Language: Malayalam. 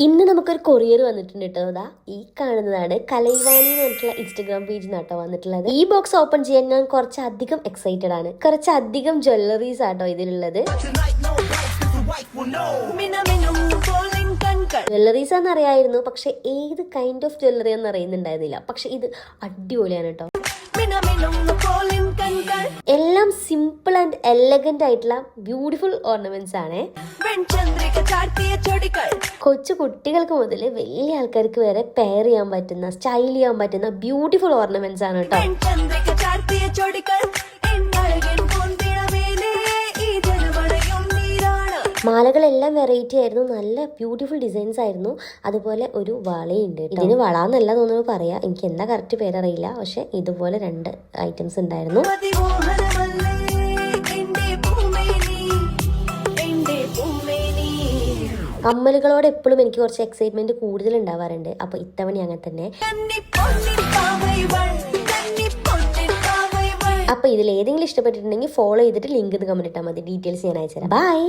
ഇന്ന് നമുക്കൊരു കൊറിയർ വന്നിട്ടുണ്ട് കേട്ടോ. അതാ ഈ കാണുന്നതാണ് കലൈവാണി എന്ന് പറഞ്ഞിട്ടുള്ള ഇൻസ്റ്റഗ്രാം പേജ് നാട്ടോ വന്നിട്ടുള്ളത്. ഈ ബോക്സ് ഓപ്പൺ ചെയ്യാൻ ഞാൻ കുറച്ചധികം എക്സൈറ്റഡ് ആണ്. കുറച്ചധികം ജ്വല്ലറീസ് ആട്ടോ ഇതിലുള്ളത്. ജ്വല്ലറീസ് എന്ന് അറിയായിരുന്നു, പക്ഷെ ഏത് കൈൻഡ് ഓഫ് ജ്വല്ലറി എന്ന് അറിയുന്നുണ്ടായിരുന്നില്ല. പക്ഷെ ഇത് അടിപൊളിയാണ് കേട്ടോ. എല്ലാം സിമ്പിൾ ആൻഡ് എലഗന്റ് ആയിട്ടുള്ള ബ്യൂട്ടിഫുൾ ഓർണമെന്റ്സ് ആണ്. കൊച്ചു കുട്ടികൾക്ക് മുതൽ വലിയ ആൾക്കാർക്ക് വരെ പെയർ ചെയ്യാൻ പറ്റുന്ന, സ്റ്റൈൽ ചെയ്യാൻ പറ്റുന്ന ബ്യൂട്ടിഫുൾ ഓർണമെന്റ്സ് ആണ് കേട്ടോ. മാലകളെല്ലാം വെറൈറ്റി ആയിരുന്നു, നല്ല ബ്യൂട്ടിഫുൾ ഡിസൈൻസ് ആയിരുന്നു. അതുപോലെ ഒരു വളയുണ്ട്. ഇതിന് വള എന്നല്ല തോന്നുന്നു പറയാ, എനിക്ക് എന്താ കറക്റ്റ് പേരറിയില്ല. പക്ഷെ ഇതുപോലെ 2 ഐറ്റംസ് ഉണ്ടായിരുന്നു. കമ്മലുകളോട് എപ്പോഴും എനിക്ക് കുറച്ച് എക്സൈറ്റ്മെന്റ് കൂടുതൽ ഉണ്ടാവാറുണ്ട്. അപ്പൊ ഇത്തവണ അങ്ങനെ തന്നെ. അപ്പൊ ഇതിൽ ഏതെങ്കിലും ഇഷ്ടപ്പെട്ടിട്ടുണ്ടെങ്കിൽ ഫോളോ ചെയ്തിട്ട് ലിങ്ക് കമന്റ് ഇട്ടാൽ മതി. ഡീറ്റെയിൽസ് ഞാൻ അയച്ചുതരാം. ബൈ.